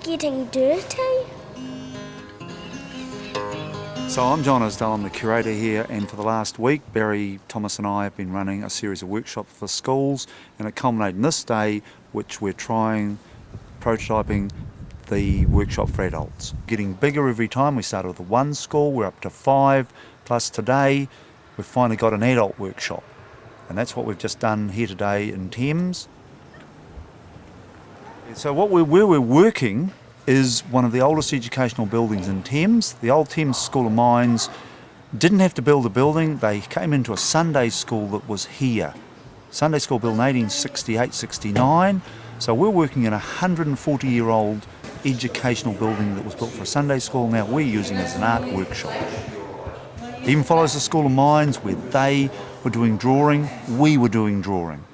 getting dirty. So I'm John Isdale, I'm the curator here, and for the last week Barry, Thomas and I have been running a series of workshops for schools, and it culminated in this day, which we're prototyping the workshop for adults. Getting bigger every time. We started with one school, we're up to 5, plus today we've finally got an adult workshop, and that's what we've just done here today in Thames. So where we're working is one of the oldest educational buildings in Thames. The old Thames School of Mines didn't have to build a building, they came into a Sunday school that was here. Sunday school built in 1868-69, so we're working in a 140-year-old educational building that was built for a Sunday school. Now we're using it as an art workshop. It even follows the School of Mines, where they were doing drawing, we were doing drawing.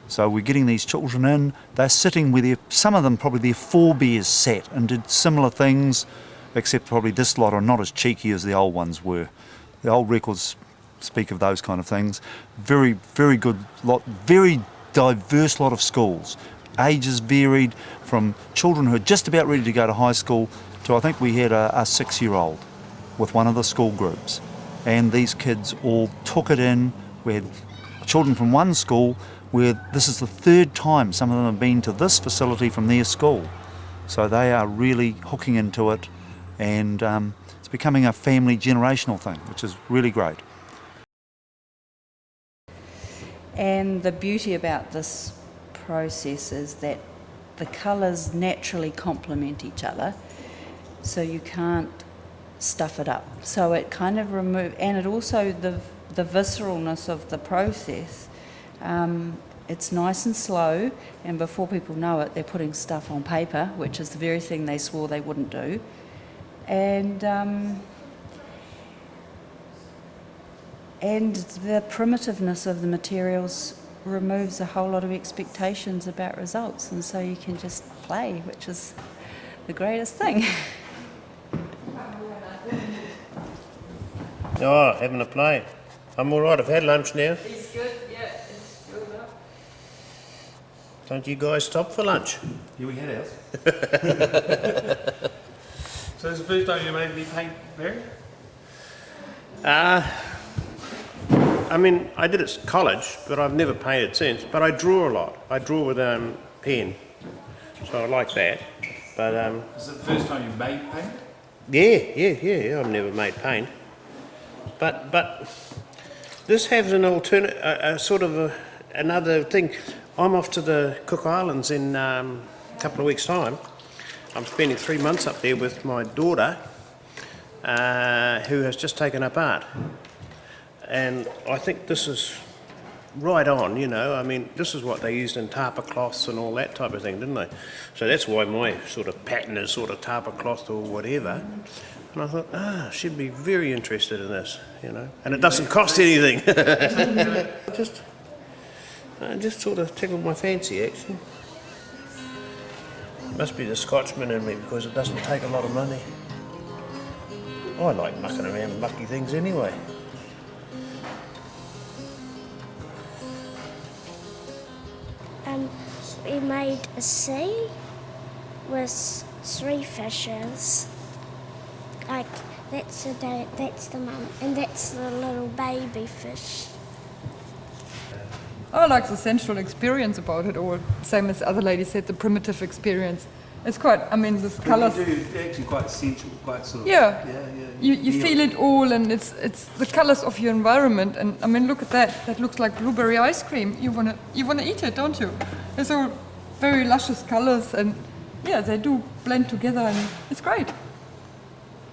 So we're getting these children in, they're sitting where some of them probably their forebears sat and did similar things, except probably this lot are not as cheeky as the old ones were. The old records speak of those kind of things. Very, very good lot, very diverse lot of schools. Ages varied from children who are just about ready to go to high school to, I think we had a 6-year-old with one of the school groups. And these kids all took it in. We had children from one school where this is the 3rd time some of them have been to this facility from their school. So they are really hooking into it, and it's becoming a family generational thing, which is really great. And the beauty about this process is that the colours naturally complement each other, so you can't stuff it up. So it kind of removes, and it also, the visceralness of the process, it's nice and slow, and before people know it, they're putting stuff on paper, which is the very thing they swore they wouldn't do. And the primitiveness of the materials removes a whole lot of expectations about results, and so you can just play, which is the greatest thing. Oh, having a play. I'm all right, I've had lunch now. He's good, yeah, it's good enough. Don't you guys stop for lunch? Yeah, we had ours. So this is the first time you made me paint, Barry? I mean, I did it at college, but I've never painted since. But I draw a lot. I draw with pen, so I like that. But Is it the first time you made paint? yeah. I've never made paint. But this has an alternate, another thing. I'm off to the Cook Islands in a couple of weeks' time. I'm spending 3 months up there with my daughter, who has just taken up art. And I think this is right on, you know. I mean, this is what they used in tapa cloths and all that type of thing, didn't they? So that's why my sort of pattern is sort of tapa cloth or whatever. And I thought, she'd be very interested in this, you know. And it doesn't cost anything. Just sort of tickled my fancy, actually. Must be the Scotsman in me, because it doesn't take a lot of money. I like mucking around with mucky things anyway. We made a sea with 3 fishes. Like, that's the mum, and that's the little baby fish. I like the sensual experience about it all. Same as the other lady said, the primitive experience. It's quite, I mean, the colours. It's actually quite sensual, quite sort of. Yeah. You feel it all, and it's the colours of your environment. And I mean, look at that. That looks like blueberry ice cream. You wanna eat it, don't you? It's all very luscious colours, and yeah, they do blend together, and it's great.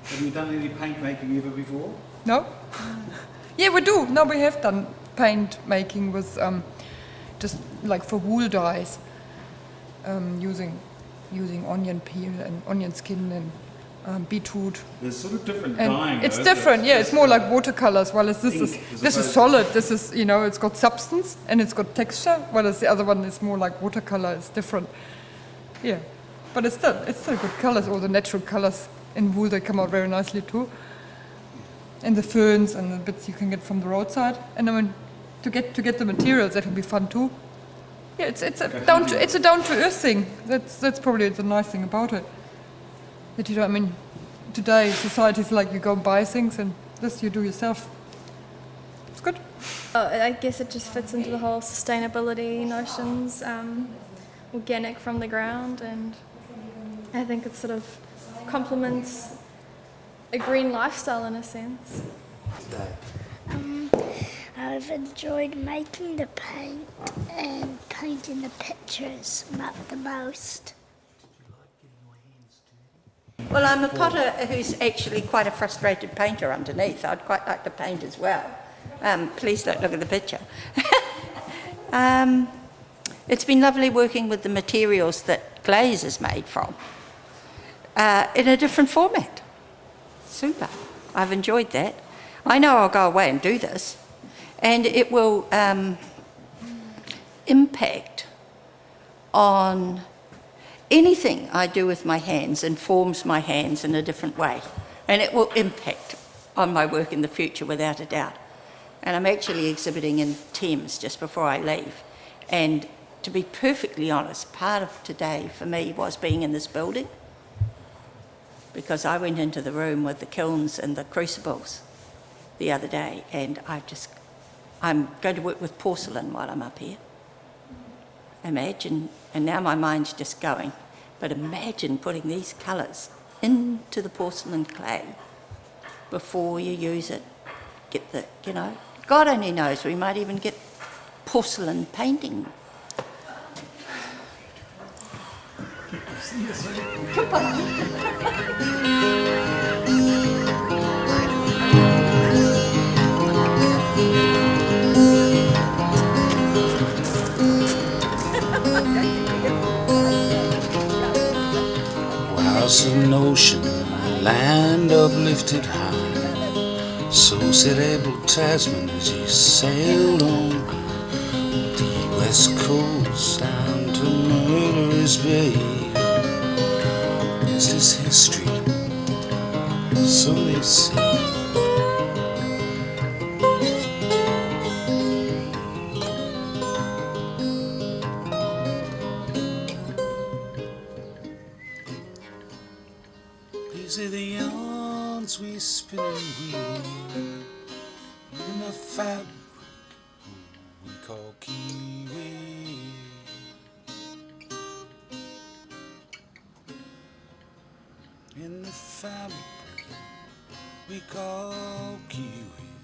Have you done any paint making ever before? No? Yeah, we do. No, we have done paint making with just like for wool dyes, using onion peel and onion skin and beetroot. There's sort of different And dyeing. it's different, yeah. It's more like watercolors. While this is solid. This is, you know, it's got substance and it's got texture. Whereas the other one is more like watercolor. It's different. Yeah, but it's still good colors. All the natural colors in wool, they come out very nicely too. And the ferns and the bits you can get from the roadside. And I mean, to get the materials, that will be fun too. Yeah, it's a down to earth thing. That's probably the nice thing about it. That you don't, I mean, today society's like you go and buy things and this you do yourself. It's good. I guess it just fits into the whole sustainability notions, organic from the ground, and I think it sort of complements a green lifestyle in a sense. I've enjoyed making the paint and painting the pictures the most. Well, I'm a potter who's actually quite a frustrated painter underneath. I'd quite like to paint as well. Please don't look at the picture. It's been lovely working with the materials that glaze is made from in a different format. Super. I've enjoyed that. I know I'll go away and do this, and it will impact on anything I do with my hands, informs my hands in a different way, and it will impact on my work in the future without a doubt. And I'm actually exhibiting in Thames just before I leave, and to be perfectly honest, part of today for me was being in this building, because I went into the room with the kilns and the crucibles the other day, and I'm going to work with porcelain while I'm up here. Imagine, and now my mind's just going, but imagine putting these colours into the porcelain clay before you use it. Get the, God only knows, we might even get porcelain painting. Was an ocean, land uplifted high. So said Abel Tasman as he sailed on the west coast down to Murderer's Bay. This is history, so they say. These are the yarns we spin and weave in the fabric we call kiwi. In the fabric we call kiwi.